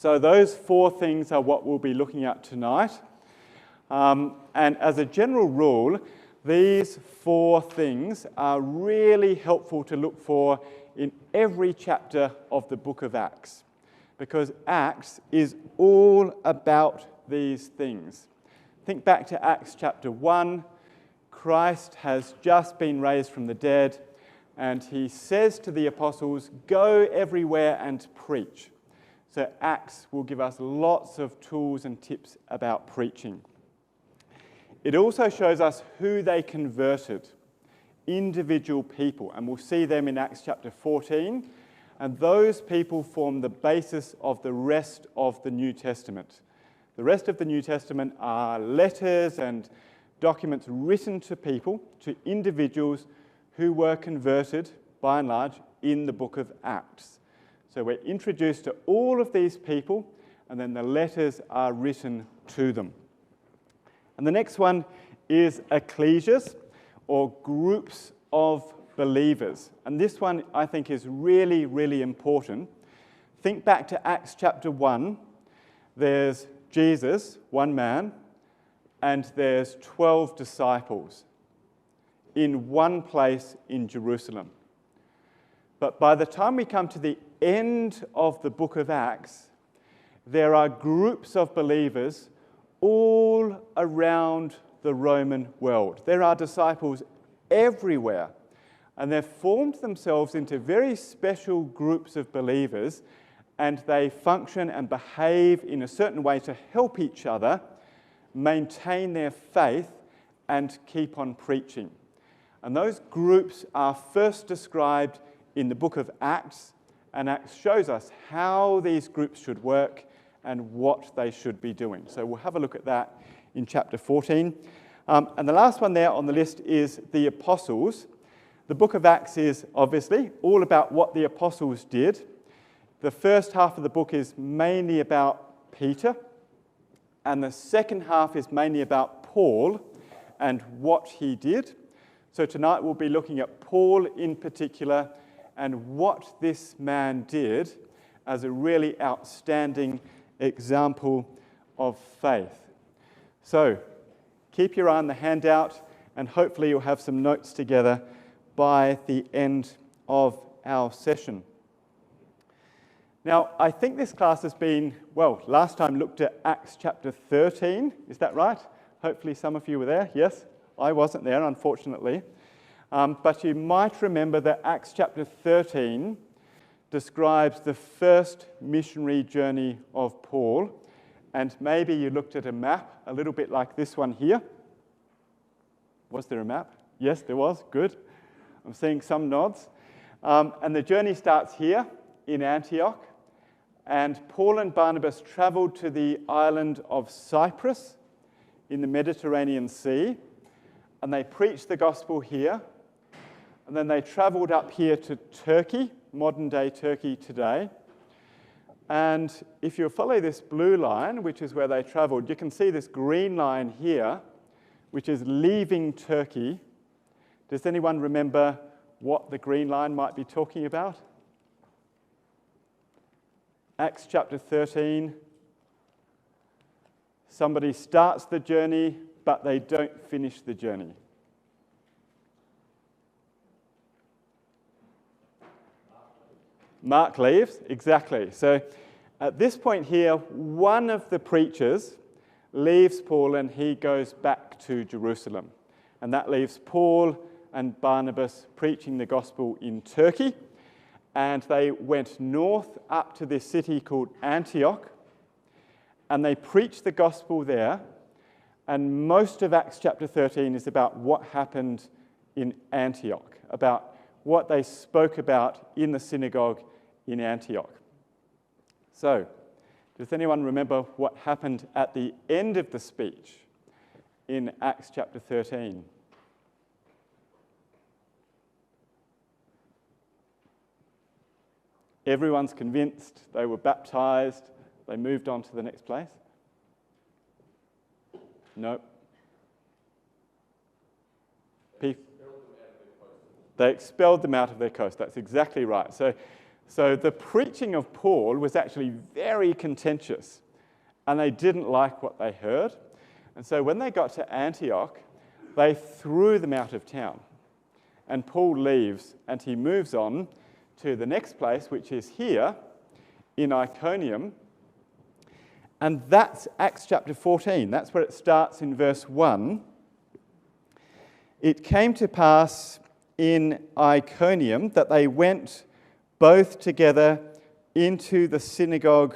So those four things are what we'll be looking at tonight. And as a general rule, these four things are really helpful to look for in every chapter of the book of Acts, because Acts is all about these things. Think back to Acts chapter 1. Christ has just been raised from the dead, and he says to the apostles, "Go everywhere and preach." So Acts will give us lots of tools and tips about preaching. It also shows us who they converted, individual people, and we'll see them in Acts chapter 14, and those people form the basis of the rest of the New Testament. The rest of the New Testament are letters and documents written to people, to individuals who were converted, by and large, in the book of Acts. So we're introduced to all of these people, and then the letters are written to them. And the next one is ecclesias, or groups of believers. And this one, I think, is really, really important. Think back to Acts chapter 1. There's Jesus, one man, and there's 12 disciples in one place in Jerusalem. But by the time we come to the end of the book of Acts, there are groups of believers all around the Roman world. There are disciples everywhere, and they've formed themselves into very special groups of believers, and they function and behave in a certain way to help each other maintain their faith and keep on preaching. And those groups are first described in the book of Acts, and Acts shows us how these groups should work and what they should be doing. So we'll have a look at that in chapter 14. And the last one there on the list is the apostles. The book of Acts is obviously all about what the apostles did. The first half of the book is mainly about Peter, and the second half is mainly about Paul and what he did. So tonight we'll be looking at Paul in particular and what this man did as a really outstanding example of faith. So keep your eye on the handout, and hopefully you'll have some notes together by the end of our session. Now, I think this class has been, well, last time looked at Acts chapter 13. Is that right? Hopefully some of you were there. Yes? I wasn't there, unfortunately. But you might remember that Acts chapter 13 describes the first missionary journey of Paul. And maybe you looked at a map, a little bit like this one here. Was there a map? Yes, there was. Good. I'm seeing some nods. And the journey starts here in Antioch. And Paul and Barnabas traveled to the island of Cyprus in the Mediterranean Sea. And they preached the gospel here. And then they traveled up here to Turkey, modern-day Turkey today. And if you follow this blue line, which is where they traveled, you can see this green line here, which is leaving Turkey. Does anyone remember what the green line might be talking about? Acts chapter 13. Somebody starts the journey, but they don't finish the journey. Mark leaves, exactly. So at this point here, one of the preachers leaves Paul and he goes back to Jerusalem. And that leaves Paul and Barnabas preaching the gospel in Turkey. And they went north up to this city called Antioch. And they preached the gospel there. And most of Acts chapter 13 is about what happened in Antioch, about what they spoke about in the synagogue in Antioch. So, does anyone remember what happened at the end of the speech in Acts chapter 13? Everyone's convinced, they were baptized, they moved on to the next place? Nope. They expelled them out of their coast. That's exactly right. So So the preaching of Paul was actually very contentious, and they didn't like what they heard. And so when they got to Antioch, they threw them out of town. And Paul leaves, and he moves on to the next place, which is here in Iconium. And that's Acts chapter 14. That's where it starts in verse 1. It came to pass in Iconium that they went both together into the synagogue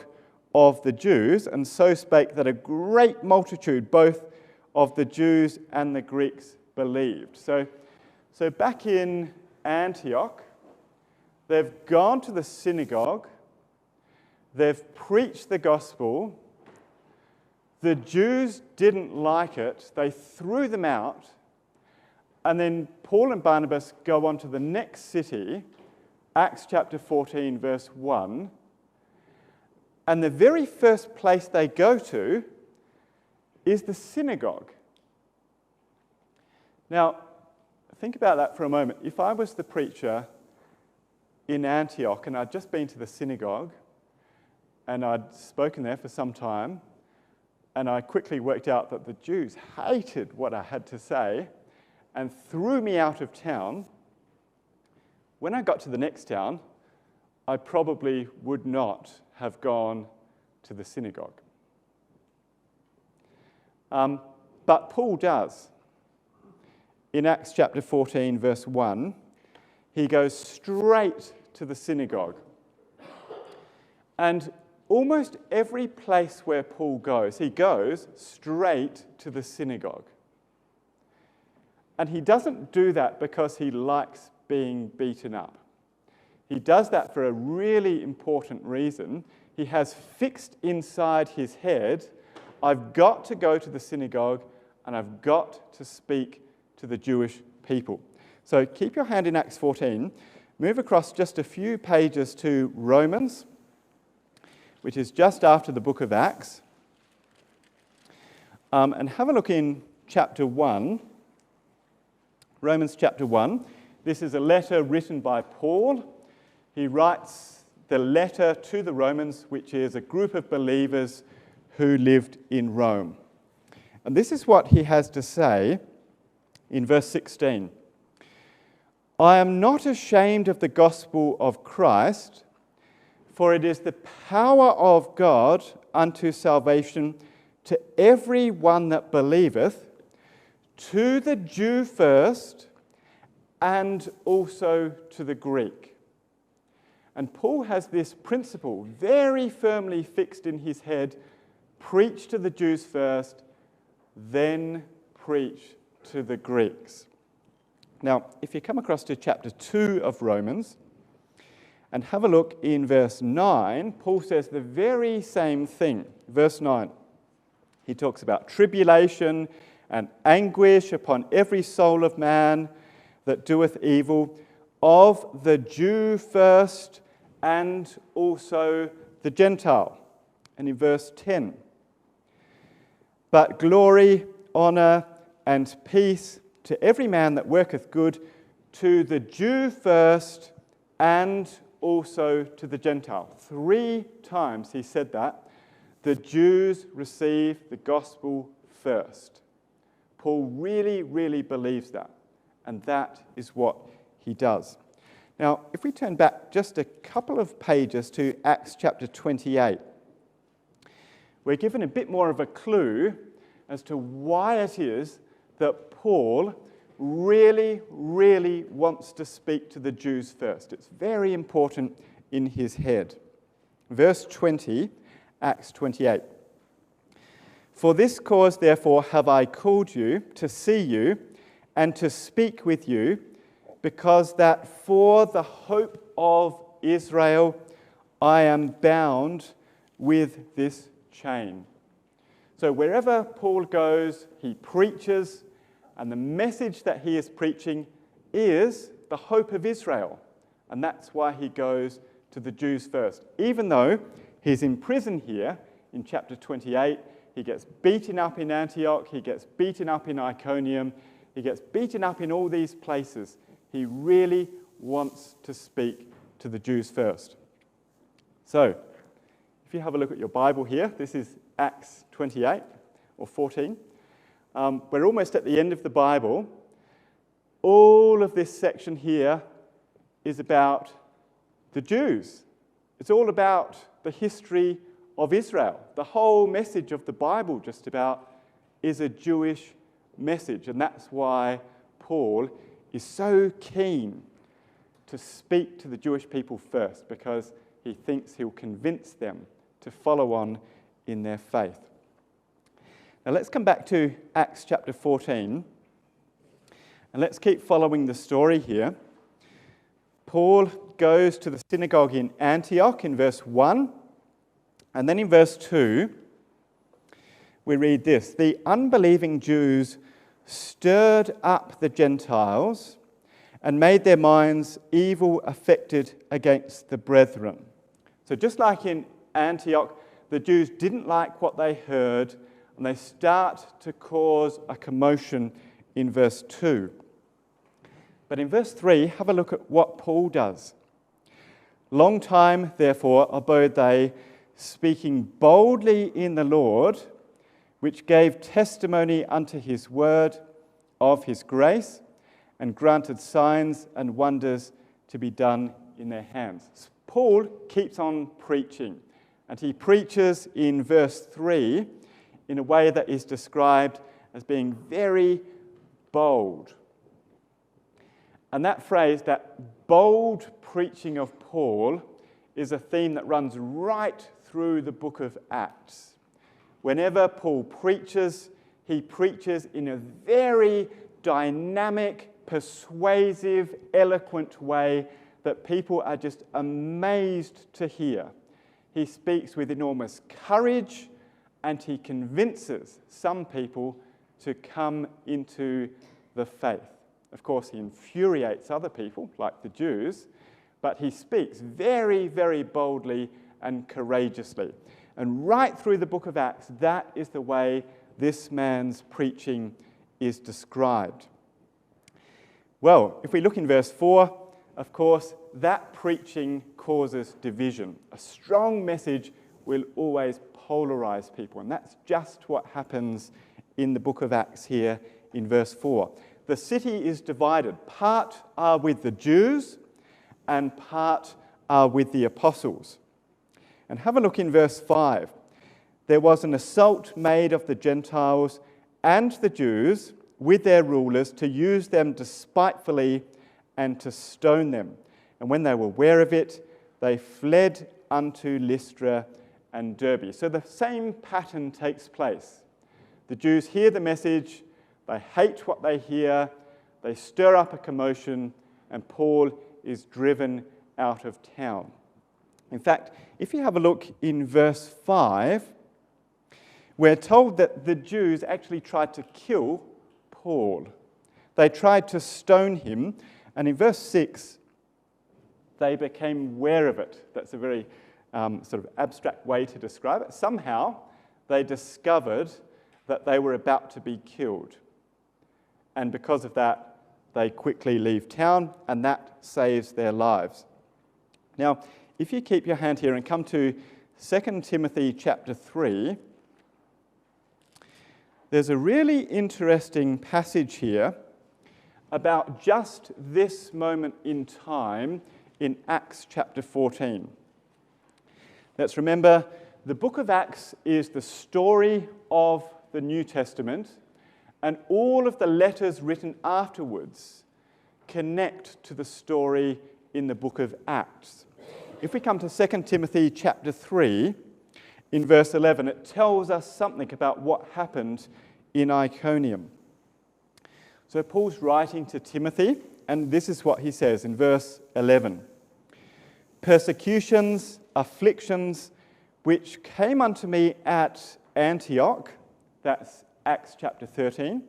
of the Jews, and so spake that a great multitude, both of the Jews and the Greeks, believed. So back in Antioch, they've gone to the synagogue, they've preached the gospel. The Jews didn't like it, they threw them out, and then Paul and Barnabas go on to the next city, Acts chapter 14, verse 1, and the very first place they go to is the synagogue. Now, think about that for a moment. If I was the preacher in Antioch and I'd just been to the synagogue and I'd spoken there for some time, and I quickly worked out that the Jews hated what I had to say and threw me out of town, when I got to the next town, I probably would not have gone to the synagogue. But Paul does. In Acts chapter 14, verse 1, he goes straight to the synagogue. And almost every place where Paul goes, he goes straight to the synagogue. And he doesn't do that because he likes being beaten up. He does that for a really important reason. He has fixed inside his head, I've got to go to the synagogue and I've got to speak to the Jewish people. So keep your hand in Acts 14. Move across just a few pages to Romans, which is just after the book of Acts. And have a look in chapter 1. Romans chapter 1. This is a letter written by Paul. He writes the letter to the Romans, which is a group of believers who lived in Rome. And this is what he has to say in verse 16. I am not ashamed of the gospel of Christ, for it is the power of God unto salvation to every one that believeth, to the Jew first, and also to the Greek. And Paul has this principle very firmly fixed in his head: preach to the Jews first, then preach to the Greeks. Now, if you come across to chapter 2 of Romans and have a look in verse 9, Paul says the very same thing. Verse 9, he talks about tribulation and anguish upon every soul of man that doeth evil, of the Jew first and also the Gentile. And in verse 10, but glory, honour, and peace to every man that worketh good, to the Jew first and also to the Gentile. 3 times he said that. The Jews receive the gospel first. Paul really, really believes that. And that is what he does. Now, if we turn back just a couple of pages to Acts chapter 28, we're given a bit more of a clue as to why it is that Paul really, really wants to speak to the Jews first. It's very important in his head. Verse 20, Acts 28. For this cause, therefore, have I called you to see you and to speak with you, because that for the hope of Israel I am bound with this chain. So wherever Paul goes, he preaches, and the message that he is preaching is the hope of Israel. And that's why he goes to the Jews first. Even though he's in prison here in chapter 28, he gets beaten up in Antioch, he gets beaten up in Iconium, he gets beaten up in all these places. He really wants to speak to the Jews first. So, if you have a look at your Bible here, this is Acts 28 or 14. We're almost at the end of the Bible. All of this section here is about the Jews. It's all about the history of Israel. The whole message of the Bible just about is a Jewish message, and that's why Paul is so keen to speak to the Jewish people first, because he thinks he'll convince them to follow on in their faith. Now let's come back to Acts chapter 14, and let's keep following the story here. Paul goes to the synagogue in Antioch in verse 1, and then in verse 2, we read this: "The unbelieving Jews stirred up the Gentiles and made their minds evil affected against the brethren." So just like in Antioch, the Jews didn't like what they heard, and they start to cause a commotion in verse 2. But in verse 3, have a look at what Paul does. "Long time, therefore, abode they, speaking boldly in the Lord, which gave testimony unto his word of his grace, and granted signs and wonders to be done in their hands." Paul keeps on preaching, and he preaches in verse 3 in a way that is described as being very bold. And that phrase, that bold preaching of Paul, is a theme that runs right through the book of Acts. Whenever Paul preaches, he preaches in a very dynamic, persuasive, eloquent way that people are just amazed to hear. He speaks with enormous courage, and he convinces some people to come into the faith. Of course, he infuriates other people, like the Jews, but he speaks very, very boldly and courageously. And right through the book of Acts, that is the way this man's preaching is described. Well, if we look in verse 4, of course, that preaching causes division. A strong message will always polarize people, and that's just what happens in the book of Acts here in verse 4. The city is divided. Part are with the Jews, and part are with the apostles. And have a look in verse 5. "There was an assault made of the Gentiles and the Jews with their rulers to use them despitefully and to stone them. And when they were aware of it, they fled unto Lystra and Derbe." So the same pattern takes place. The Jews hear the message, they hate what they hear, they stir up a commotion, and Paul is driven out of town. In fact, if you have a look in verse 5, we're told that the Jews actually tried to kill Paul. They tried to stone him, and in verse 6, they became aware of it. That's a very sort of abstract way to describe it. Somehow, they discovered that they were about to be killed. And because of that, they quickly leave town, and that saves their lives. Now, if you keep your hand here and come to 2 Timothy chapter 3, there's a really interesting passage here about just this moment in time in Acts chapter 14. Let's remember, the book of Acts is the story of the New Testament, and all of the letters written afterwards connect to the story in the book of Acts. If we come to 2 Timothy chapter 3, in verse 11, it tells us something about what happened in ICONIUM. So Paul's writing to Timothy, and this is what he says in verse 11. "Persecutions, afflictions, which came unto me at Antioch," that's Acts chapter 13,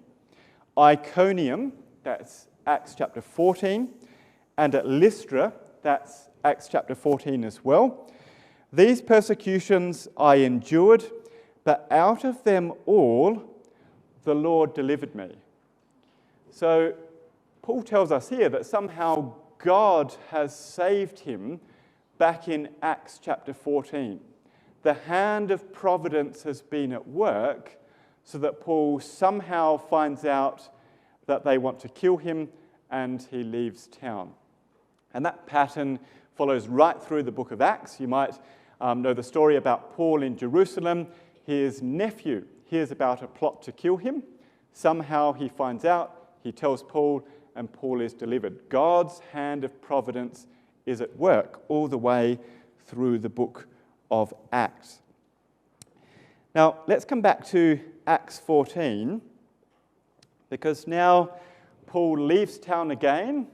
"Iconium," that's Acts chapter 14, and at Lystra, that's Acts chapter 14 as well. "These persecutions I endured, but out of them all the Lord delivered me." So Paul tells us here that somehow God has saved him, back in Acts chapter 14. The hand of providence has been at work so that Paul somehow finds out that they want to kill him and he leaves town. And that pattern follows right through the book of Acts. You might know the story about Paul in Jerusalem. His nephew hears about a plot to kill him. Somehow he finds out, he tells Paul, and Paul is delivered. God's hand of providence is at work all the way through the book of Acts. Now, let's come back to Acts 14, because now Paul leaves town again,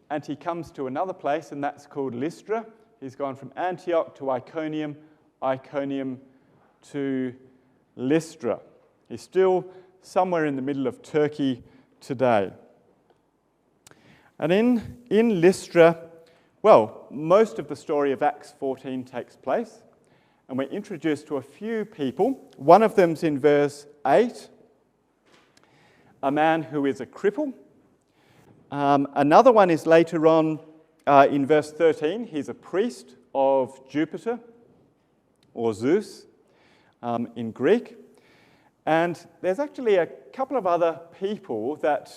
and he comes to another place, and that's called Lystra. He's gone from Antioch to Iconium, Iconium to Lystra. He's still somewhere in the middle of Turkey today. And in Lystra, well, most of the story of Acts 14 takes place, and we're introduced to a few people. One of them's in verse 8, a man who is a cripple. Another one is later on in verse 13. He's a priest of Jupiter, or Zeus in Greek. And there's actually a couple of other people that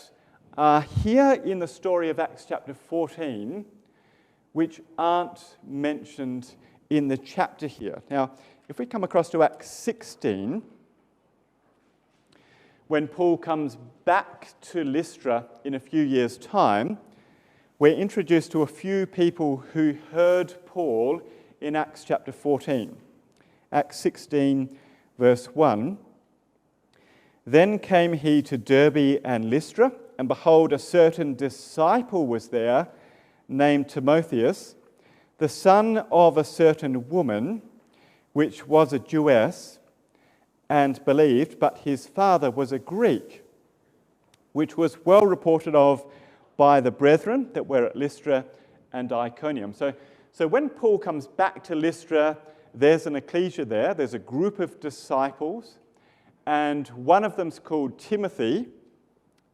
are here in the story of Acts chapter 14, which aren't mentioned in the chapter here. Now, if we come across to Acts 16, when Paul comes back to Lystra in a few years' time, we're introduced to a few people who heard Paul in Acts chapter 14. Acts 16, verse 1. Then came he to Derbe and Lystra, and behold, a certain disciple was there, named Timotheus, the son of a certain woman, which was a Jewess, and believed, but his father was a Greek, which was well reported of by the brethren that were at Lystra and Iconium. So when Paul comes back to Lystra, there's an ecclesia there, there's a group of disciples, and one of them's called Timothy,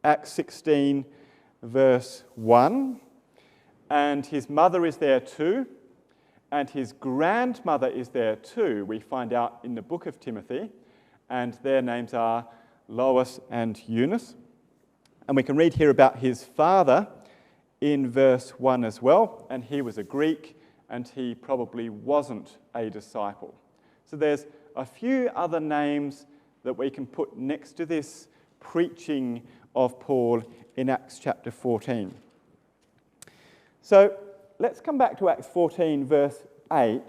Acts 16, verse 1, and his mother is there too, and his grandmother is there too, we find out in the book of Timothy, and their names are Lois and Eunice. And we can read here about his father in verse 1 as well, and he was a Greek, and he probably wasn't a disciple. So there's a few other names that we can put next to this preaching of Paul in Acts chapter 14. So let's come back to Acts 14, verse 8.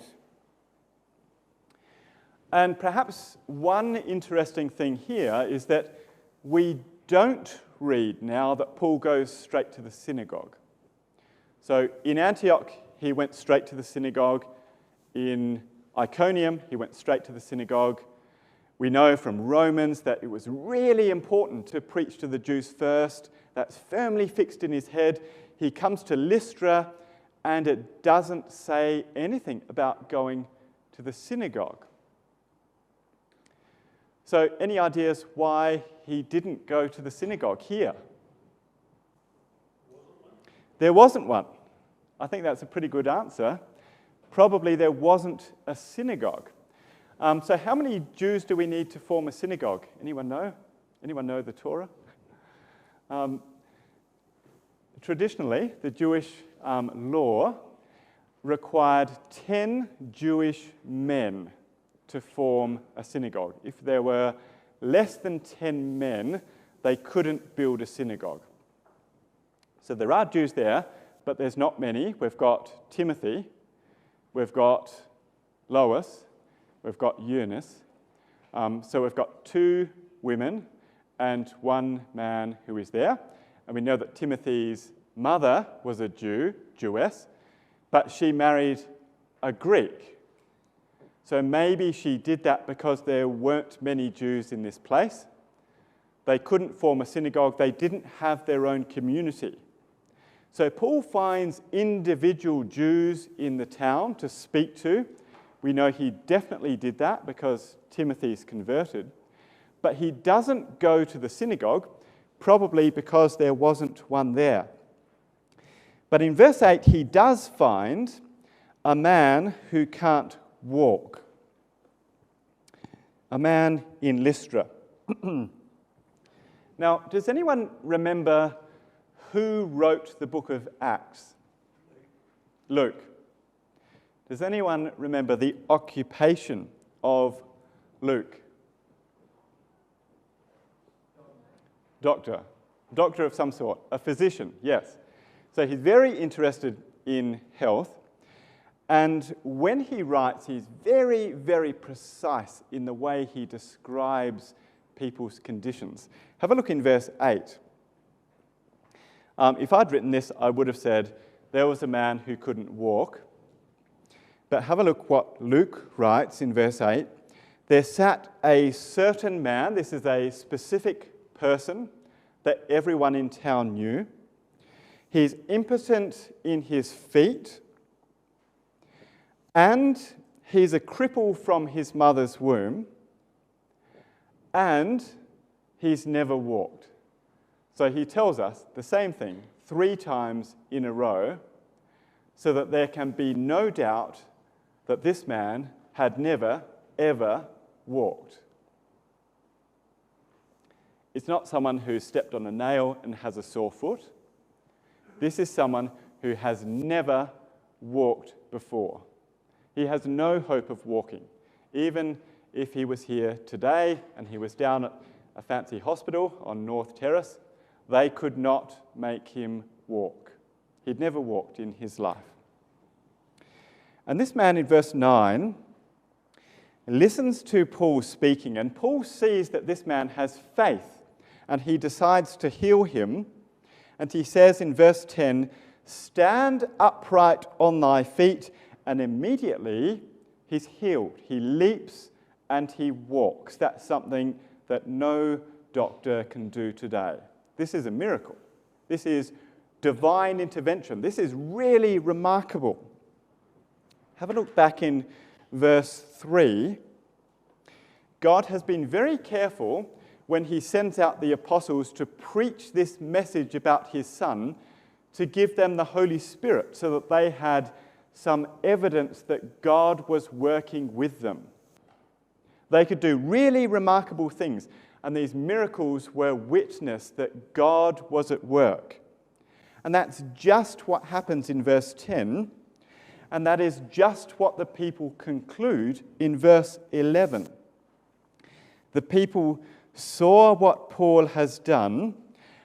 And perhaps one interesting thing here is that we don't read now that Paul goes straight to the synagogue. So in Antioch, he went straight to the synagogue. In Iconium, he went straight to the synagogue. We know from Romans that it was really important to preach to the Jews first. That's firmly fixed in his head. He comes to Lystra, and it doesn't say anything about going to the synagogue. So, any ideas why he didn't go to the synagogue here? There wasn't one. I think that's a pretty good answer. Probably there wasn't a synagogue. So how many Jews do we need to form a synagogue? Anyone know? Anyone know the Torah? Traditionally, the Jewish law required 10 Jewish men to form a synagogue. If there were less than 10 men, they couldn't build a synagogue. So there are Jews there, but there's not many. We've got Timothy, we've got Lois, we've got Eunice. So we've got 2 women and 1 man who is there. And we know that Timothy's mother was a Jewess, but she married a Greek. So maybe she did that because there weren't many Jews in this place. They couldn't form a synagogue. They didn't have their own community. So Paul finds individual Jews in the town to speak to. We know he definitely did that because Timothy's converted. But he doesn't go to the synagogue, probably because there wasn't one there. But in verse 8, he does find a man who can't walk. A man in Lystra. Now, does anyone remember who wrote the book of Acts? Luke. Does anyone remember the occupation of Luke? Doctor. Doctor of some sort. A physician, yes. So he's very interested in health. And when he writes, he's very, very precise in the way he describes people's conditions. Have a look in verse 8. If I'd written this, I would have said, there was a man who couldn't walk. But have a look what Luke writes in verse 8. There sat a certain man, this is a specific person that everyone in town knew. He's impotent in his feet, and he's a cripple from his mother's womb, and he's never walked. So he tells us the same thing 3 times in a row, so that there can be no doubt that this man had never, ever walked. It's not someone who stepped on a nail and has a sore foot. This is someone who has never walked before. He has no hope of walking. Even if he was here today and he was down at a fancy hospital on North Terrace, they could not make him walk. He'd never walked in his life. And this man in verse 9 listens to Paul speaking, and Paul sees that this man has faith, and he decides to heal him. And he says in verse 10, "Stand upright on thy feet," and immediately he's healed. He leaps and he walks. That's something that no doctor can do today. This is a miracle. This is divine intervention. This is really remarkable. Have a look back in verse 3. God has been very careful when he sends out the apostles to preach this message about his Son, to give them the Holy Spirit so that they had some evidence that God was working with them. They could do really remarkable things, and these miracles were witness that God was at work. And that's just what happens in verse 10, and that is just what the people conclude in verse 11. The people saw what Paul has done,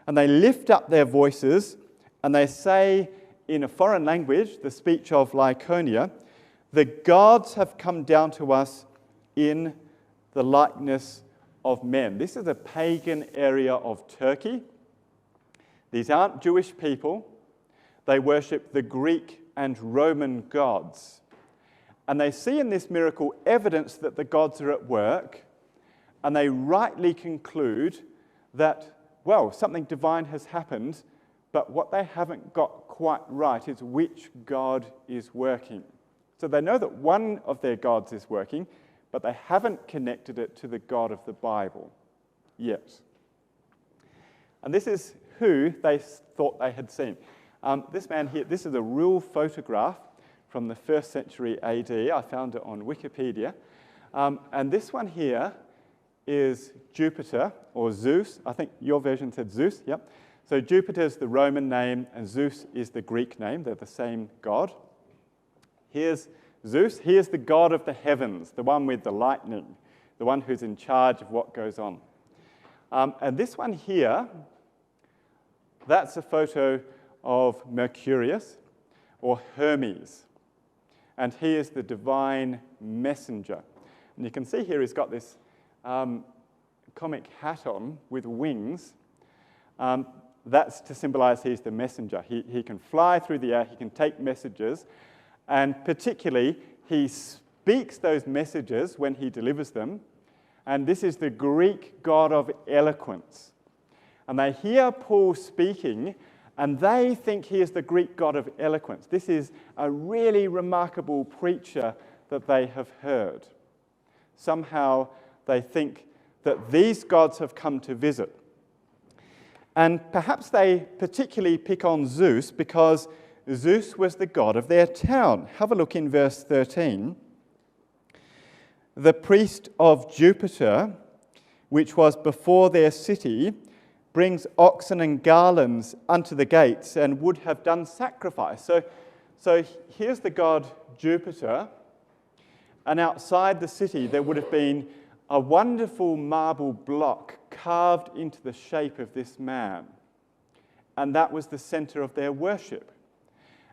and they lift up their voices, and they say in a foreign language, the speech of ICONIUM, "The gods have come down to us in the likeness of men." This is a pagan area of Turkey. These aren't Jewish people. They worship the Greek and Roman gods. And they see in this miracle evidence that the gods are at work, and they rightly conclude that, well, something divine has happened, but what they haven't got quite right is which God is working. So they know that one of their gods is working, but they haven't connected it to the God of the Bible yet. And this is who they thought they had seen. This man here, this is a real photograph from the 1st century AD. I found it on Wikipedia. And this one here is Jupiter, or Zeus. I think your version said Zeus, yep. So Jupiter is the Roman name, and Zeus is the Greek name. They're the same god. Here's Zeus. He is the god of the heavens, the one with the lightning, the one who's in charge of what goes on. And this one here, that's a photo of Mercurius, or Hermes. And he is the divine messenger. And you can see here he's got this comic hat on with wings. That's to symbolize he's the messenger. He can fly through the air, he can take messages, and particularly he speaks those messages when he delivers them. And this is the Greek god of eloquence. And they hear Paul speaking, and they think he is the Greek god of eloquence. This is a really remarkable preacher that they have heard. Somehow they think that these gods have come to visit. And perhaps they particularly pick on Zeus because Zeus was the god of their town. Have a look in verse 13. The priest of Jupiter, which was before their city, brings oxen and garlands unto the gates and would have done sacrifice. So here's the god Jupiter, and outside the city there would have been a wonderful marble block carved into the shape of this man. And that was the center of their worship.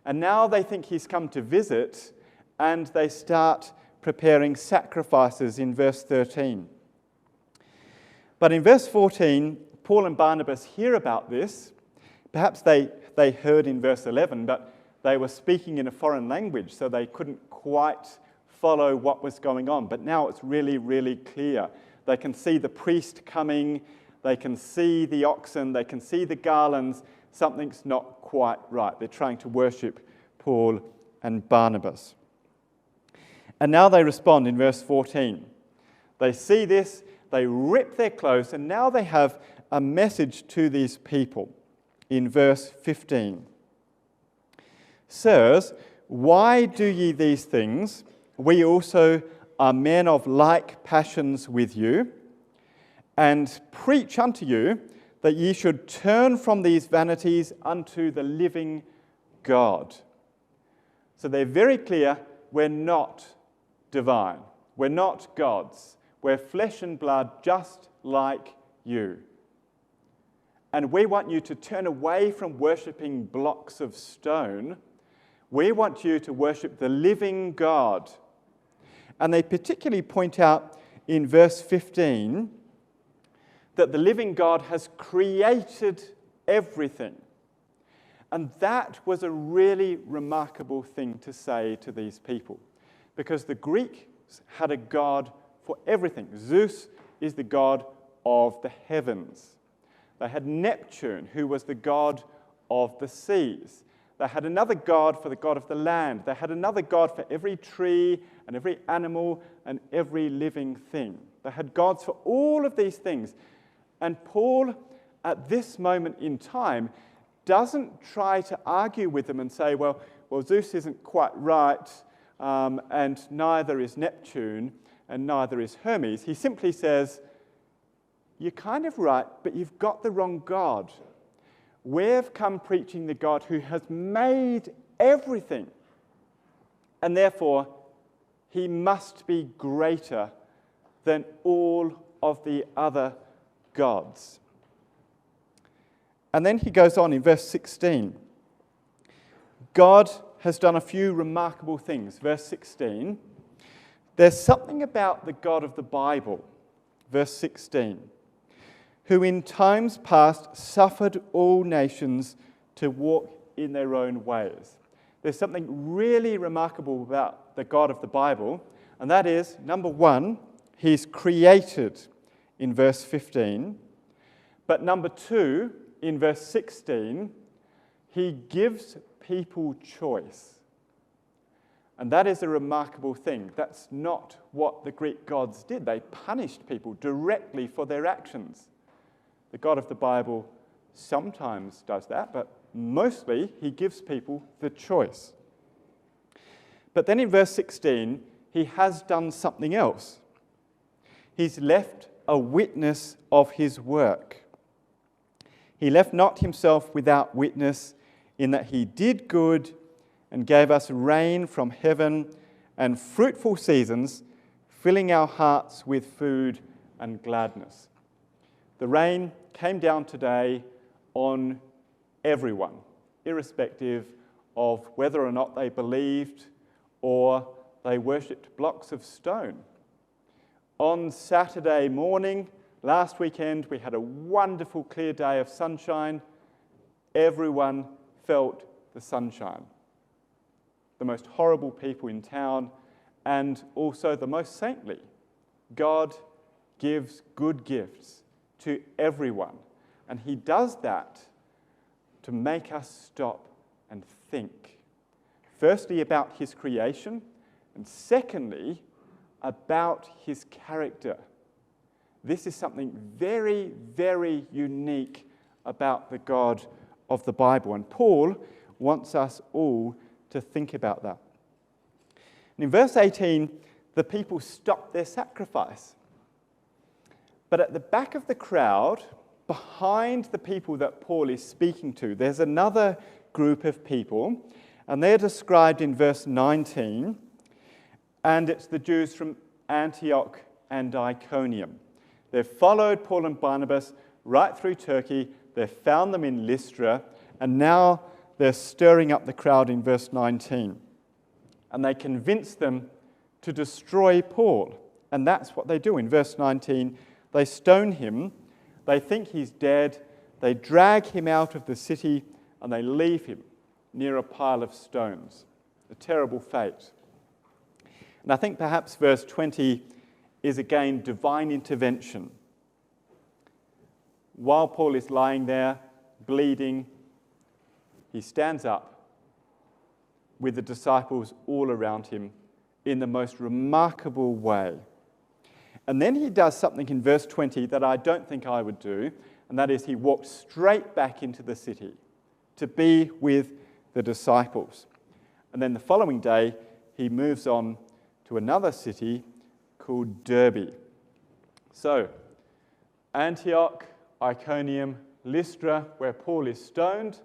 And now they think he's come to visit, and they start preparing sacrifices in verse 13. But in verse 14, Paul and Barnabas hear about this. Perhaps they heard in verse 11, but they were speaking in a foreign language, so they couldn't quite follow what was going on. But now it's really, really clear. They can see the priest coming, they can see the oxen, they can see the garlands. Something's not quite right. They're trying to worship Paul and Barnabas. And now they respond in verse 14. They see this, they rip their clothes, and now they have a message to these people in verse 15. Sirs, why do ye these things? We also are men of like passions with you, and preach unto you that ye should turn from these vanities unto the living God. So they're very clear, we're not divine. We're not gods. We're flesh and blood just like you. And we want you to turn away from worshipping blocks of stone. We want you to worship the living God. And they particularly point out in verse 15 that the living God has created everything. And that was a really remarkable thing to say to these people, because the Greeks had a god for everything. Zeus is the god of the heavens. They had Neptune, who was the god of the seas. They had another god for the god of the land. They had another god for every tree and every animal and every living thing. They had gods for all of these things. And Paul, at this moment in time, doesn't try to argue with them and say, well, Zeus isn't quite right, and neither is Neptune, and neither is Hermes. He simply says, you're kind of right, but you've got the wrong God. We've come preaching the God who has made everything, and therefore he must be greater than all of the other gods. And then he goes on in verse 16. God has done a few remarkable things. Verse 16. There's something about the God of the Bible. Verse 16. Who in times past suffered all nations to walk in their own ways. There's something really remarkable about the God of the Bible, and that is, number one, he's created in verse 15. But number two, in verse 16, he gives people choice. And that is a remarkable thing. That's not what the Greek gods did. They punished people directly for their actions. The God of the Bible sometimes does that, but mostly he gives people the choice. But then in verse 16, he has done something else. He's left a witness of his work. He left not himself without witness, in that he did good and gave us rain from heaven and fruitful seasons, filling our hearts with food and gladness. The rain came down today on everyone, irrespective of whether or not they believed or they worshipped blocks of stone. On Saturday morning, last weekend, we had a wonderful clear day of sunshine. Everyone felt the sunshine. The most horrible people in town, and also the most saintly. God gives good gifts to everyone, and he does that to make us stop and think. Firstly, about his creation, and secondly, about his character. This is something very, very unique about the God of the Bible. And Paul wants us all to think about that. And in verse 18, the people stop their sacrifice. But at the back of the crowd, behind the people that Paul is speaking to, there's another group of people, and they're described in verse 19, and it's the Jews from Antioch and Iconium. They've followed Paul and Barnabas right through Turkey, they've found them in Lystra, and now they're stirring up the crowd in verse 19. And they convince them to destroy Paul, and that's what they do. In verse 19, they stone him, they think he's dead, they drag him out of the city, and they leave him near a pile of stones. A terrible fate. And I think perhaps verse 20 is again divine intervention. While Paul is lying there, bleeding, he stands up with the disciples all around him in the most remarkable way. And then he does something in verse 20 that I don't think I would do, and that is he walks straight back into the city to be with the disciples. And then the following day, he moves on to another city called Derbe. So, Antioch, Iconium, Lystra, where Paul is stoned,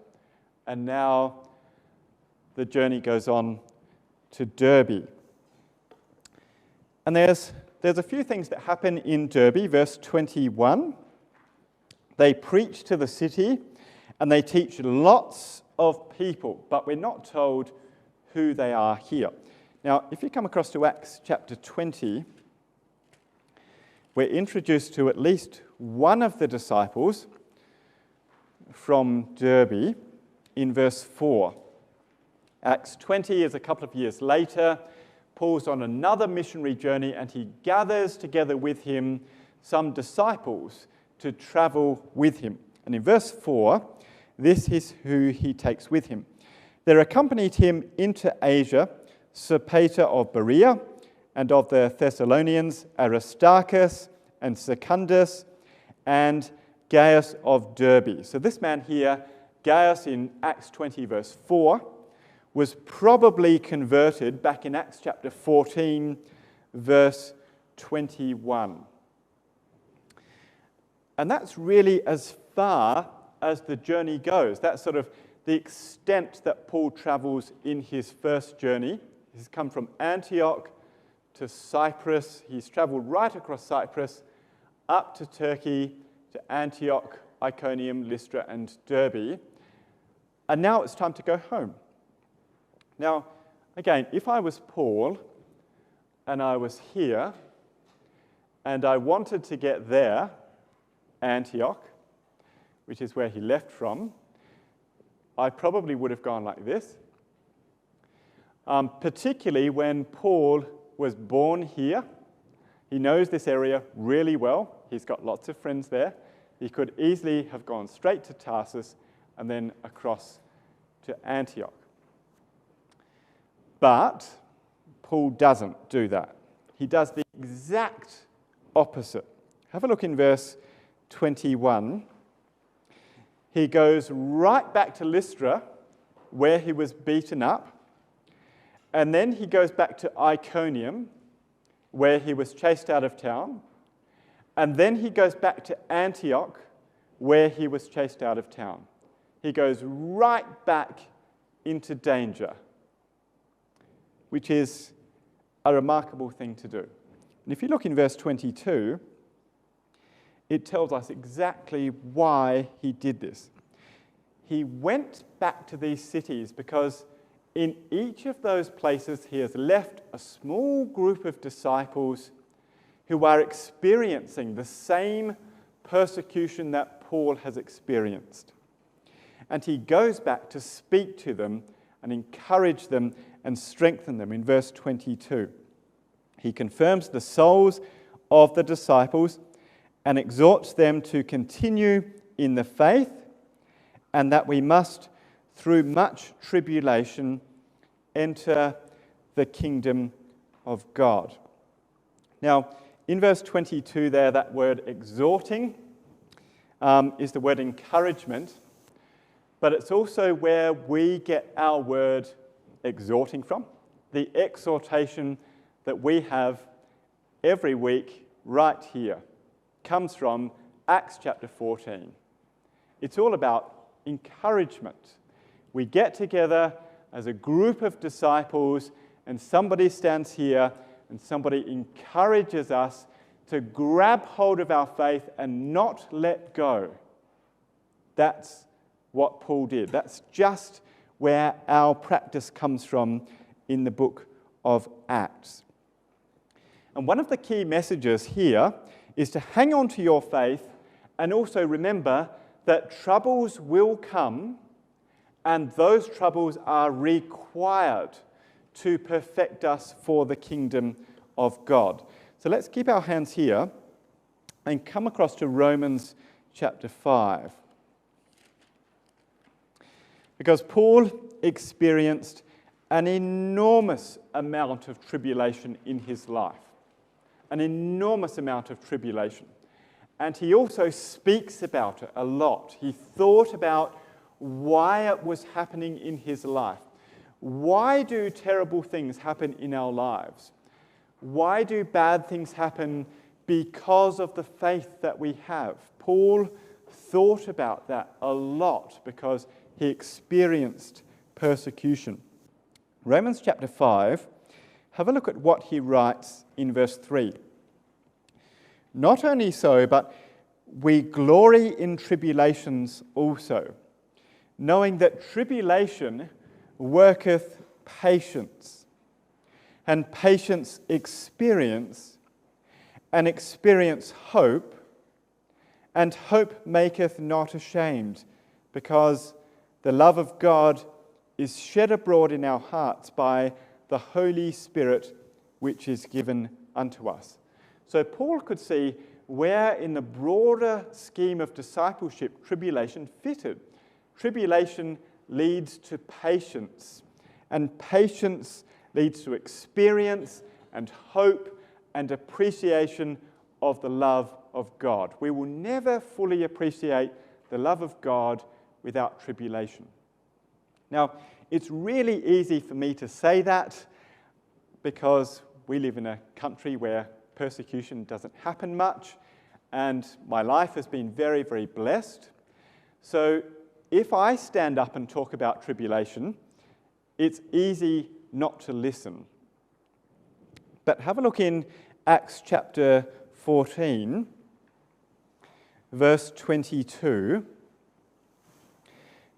and now the journey goes on to Derbe. And there's a few things that happen in Derbe. Verse 21, they preach to the city and they teach lots of people, but we're not told who they are here. Now, if you come across to Acts chapter 20, we're introduced to at least one of the disciples from Derbe in verse 4. Acts 20 is a couple of years later. Paul's on another missionary journey and he gathers together with him some disciples to travel with him. And in verse 4, this is who he takes with him. There accompanied him into Asia Sopater of Berea, and of the Thessalonians Aristarchus and Secundus, and Gaius of Derbe. So this man here, Gaius in Acts 20 verse 4, was probably converted back in Acts chapter 14 verse 21. And that's really as far as the journey goes. That's sort of the extent that Paul travels in his first journey. He's come from Antioch to Cyprus. He's traveled right across Cyprus up to Turkey, to Antioch, Iconium, Lystra, and Derbe. And now it's time to go home. Now, again, if I was Paul and I was here and I wanted to get there, Antioch, which is where he left from, I probably would have gone like this. Particularly when Paul was born here. He knows this area really well. He's got lots of friends there. He could easily have gone straight to Tarsus and then across to Antioch. But Paul doesn't do that. He does the exact opposite. Have a look in verse 21. He goes right back to Lystra, where he was beaten up, and then he goes back to Iconium, where he was chased out of town, and then he goes back to Antioch, where he was chased out of town. He goes right back into danger, which is a remarkable thing to do. And if you look in verse 22, it tells us exactly why he did this. He went back to these cities because in each of those places he has left a small group of disciples who are experiencing the same persecution that Paul has experienced. And he goes back to speak to them and encourage them and strengthen them. In verse 22, he confirms the souls of the disciples and exhorts them to continue in the faith, and that we must, through much tribulation, enter the kingdom of God. Now, in verse 22 there, that word exhorting is the word encouragement. but it's also where we get our word exhorting from. The exhortation that we have every week right here comes from Acts chapter 14. It's all about encouragement. We get together as a group of disciples, and somebody stands here and somebody encourages us to grab hold of our faith and not let go. That's what Paul did. That's just where our practice comes from in the book of Acts. And one of the key messages here is to hang on to your faith and also remember that troubles will come, and those troubles are required to perfect us for the kingdom of God. So let's keep our hands here and come across to Romans chapter 5. Because Paul experienced an enormous amount of tribulation in his life. An enormous amount of tribulation. And he also speaks about it a lot. He thought about why it was happening in his life. Why do terrible things happen in our lives? Why do bad things happen because of the faith that we have? Paul thought about that a lot because he experienced persecution. Romans chapter 5, have a look at what he writes in verse 3. Not only so, but we glory in tribulations also, knowing that tribulation worketh patience, and patience experience, and experience hope, and hope maketh not ashamed, because the love of God is shed abroad in our hearts by the Holy Spirit which is given unto us. So Paul could see where in the broader scheme of discipleship tribulation fitted. Tribulation leads to patience, and patience leads to experience and hope and appreciation of the love of God. We will never fully appreciate the love of God without tribulation. Now, it's really easy for me to say that because we live in a country where persecution doesn't happen much, and my life has been very, very blessed. So if I stand up and talk about tribulation, it's easy not to listen. But have a look in Acts chapter 14, verse 22.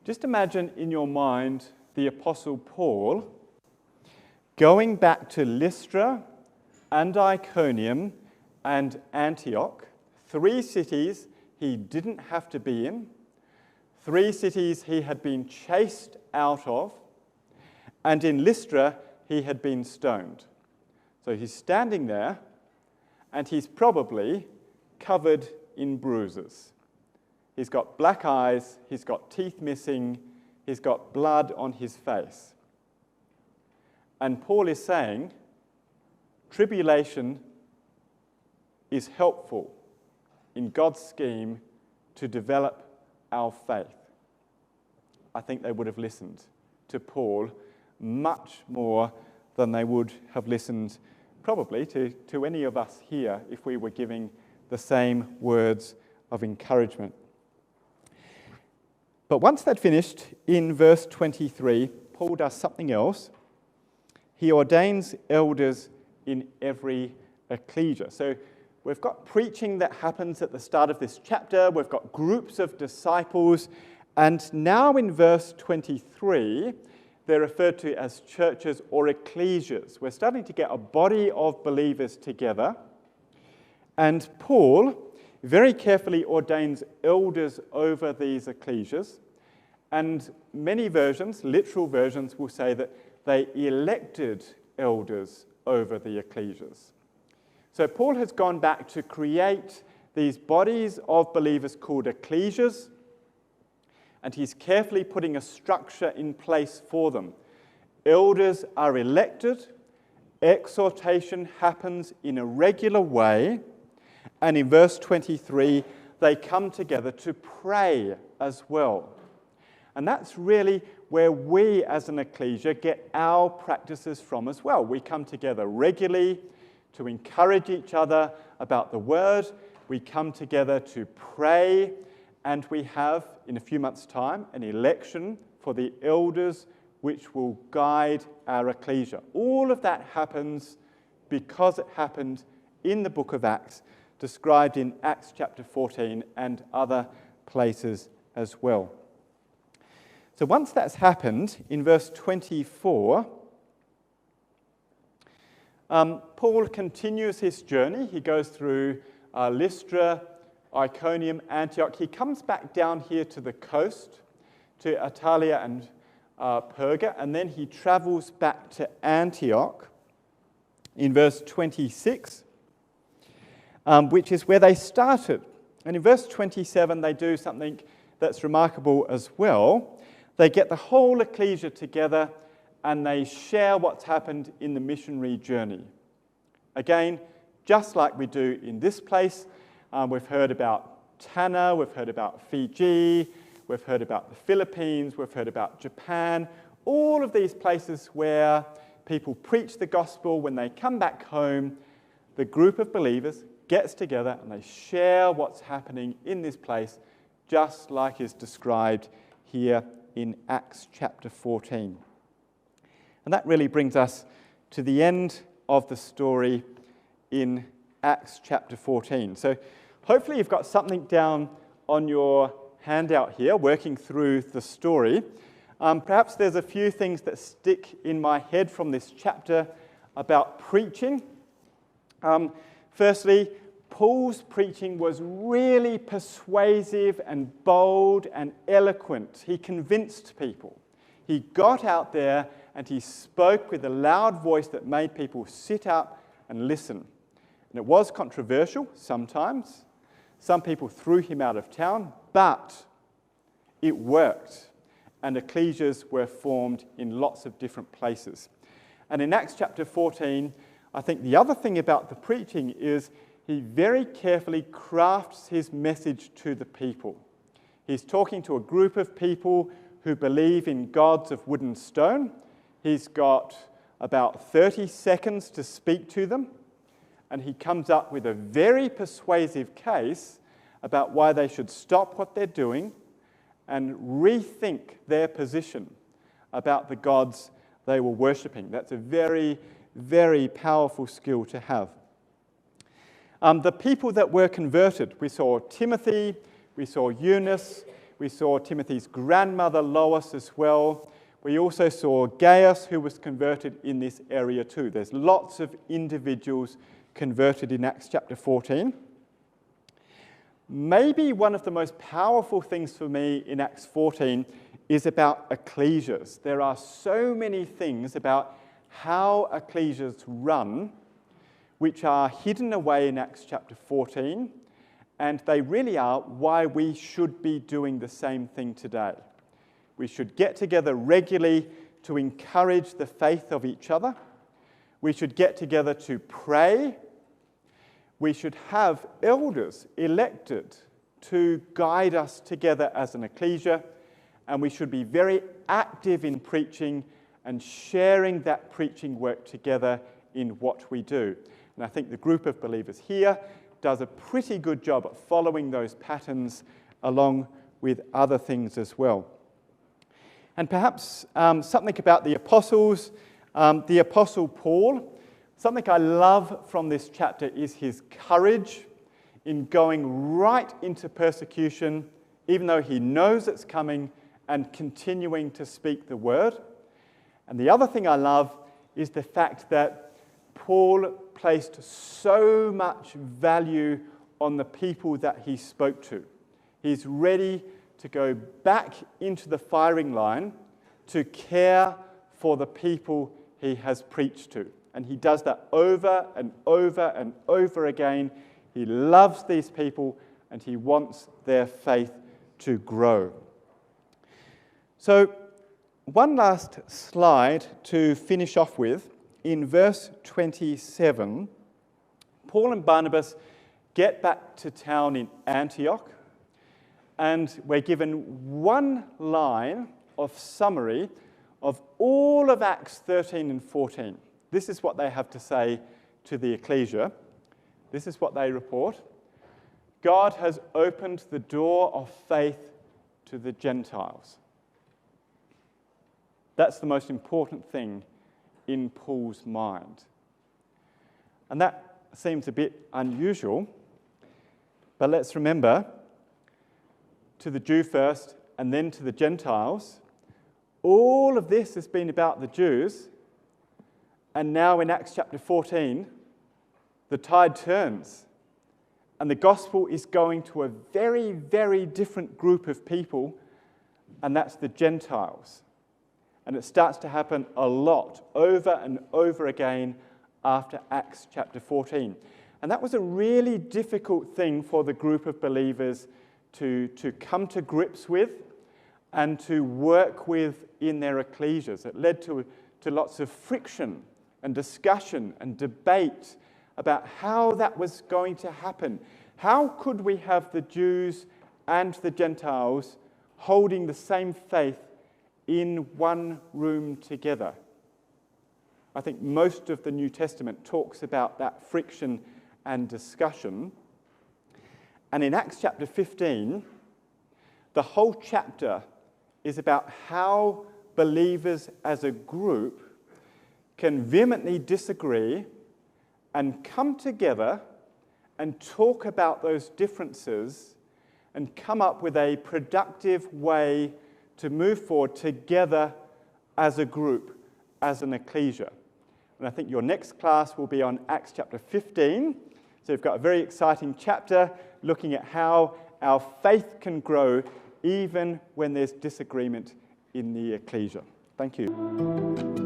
Just imagine in your mind the Apostle Paul going back to Lystra and Iconium and Antioch, 3 cities he didn't have to be in, 3 cities he had been chased out of, and in Lystra he had been stoned. So he's standing there, and he's probably covered in bruises. He's got black eyes, he's got teeth missing, he's got blood on his face. And Paul is saying, tribulation is helpful in God's scheme to develop our faith. I think they would have listened to Paul much more than they would have listened probably to any of us here if we were giving the same words of encouragement. But once they'd finished, in verse 23, Paul does something else. He ordains elders in every ecclesia. So we've got preaching that happens at the start of this chapter. We've got groups of disciples. And now in verse 23, they're referred to as churches or ecclesias. We're starting to get a body of believers together. And Paul very carefully ordains elders over these ecclesias. And many versions, literal versions, will say that they elected elders over the ecclesias. So Paul has gone back to create these bodies of believers called ecclesias, and he's carefully putting a structure in place for them. Elders are elected, exhortation happens in a regular way, and in verse 23, they come together to pray as well. And that's really where we as an ecclesia get our practices from as well. We come together regularly to encourage each other about the word. We come together to pray, and we have, in a few months' time, an election for the elders which will guide our ecclesia. All of that happens because it happened in the book of Acts, described in Acts chapter 14 and other places as well. So once that's happened, in verse 24, Paul continues his journey. He goes through LYSTRA, ICONIUM, Antioch. He comes back down here to the coast, to Italia and Perga, and then he travels back to Antioch in verse 26, which is where they started. And in verse 27, they do something that's remarkable as well. They get the whole ecclesia together and they share what's happened in the missionary journey. Again, just like we do in this place, we've heard about Tanna, we've heard about Fiji, we've heard about the Philippines, we've heard about Japan, all of these places where people preach the gospel. When they come back home, the group of believers gets together and they share what's happening in this place, just like is described here in Acts chapter 14. And that really brings us to the end of the story in Acts chapter 14. So hopefully you've got something down on your handout here, working through the story. Perhaps there's a few things that stick in my head from this chapter about preaching. Firstly, Paul's preaching was really persuasive and bold and eloquent. He convinced people. He got out there and he spoke with a loud voice that made people sit up and listen. And it was controversial sometimes. Some people threw him out of town, but it worked. And ecclesias were formed in lots of different places. And in Acts chapter 14, I think the other thing about the preaching is he very carefully crafts his message to the people. He's talking to a group of people who believe in gods of wood and stone. He's got about 30 seconds to speak to them, and he comes up with a very persuasive case about why they should stop what they're doing and rethink their position about the gods they were worshipping. That's a very, very powerful skill to have. The people that were converted, we saw Timothy, we saw Eunice, we saw Timothy's grandmother Lois as well. We also saw Gaius, who was converted in this area too. There's lots of individuals converted in Acts chapter 14. Maybe one of the most powerful things for me in Acts 14 is about ecclesias. There are so many things about how ecclesias run which are hidden away in Acts chapter 14, and they really are why we should be doing the same thing today. We should get together regularly to encourage the faith of each other. We should get together to pray. We should have elders elected to guide us together as an ecclesia, and we should be very active in preaching and sharing that preaching work together in what we do. And I think the group of believers here does a pretty good job at following those patterns along with other things as well. And perhaps something about the apostles. The apostle Paul, something I love from this chapter is his courage in going right into persecution, even though he knows it's coming, and continuing to speak the word. And the other thing I love is the fact that Paul placed so much value on the people that he spoke to. He's ready to go back into the firing line to care for the people he has preached to. And he does that over and over and over again. He loves these people and he wants their faith to grow. So, one last slide to finish off with. In verse 27, Paul and Barnabas get back to town in Antioch, and we're given one line of summary of all of Acts 13 and 14. This is what they have to say to the ecclesia. This is what they report. God has opened the door of faith to the Gentiles. That's the most important thing in Paul's mind. And that seems a bit unusual, but let's remember, to the Jew first and then to the Gentiles, all of this has been about the Jews, and now in Acts chapter 14, the tide turns, and the gospel is going to a very, very different group of people, and that's the Gentiles. And it starts to happen a lot, over and over again, after Acts chapter 14. And that was a really difficult thing for the group of believers to come to grips with and to work with in their ecclesias. It led to lots of friction and discussion and debate about how that was going to happen. How could we have the Jews and the Gentiles holding the same faith in one room together? I think most of the New Testament talks about that friction and discussion. And in Acts chapter 15, the whole chapter is about how believers as a group can vehemently disagree and come together and talk about those differences and come up with a productive way to move forward together as a group, as an ecclesia. And I think your next class will be on Acts chapter 15. So we've got a very exciting chapter looking at how our faith can grow even when there's disagreement in the ecclesia. Thank you.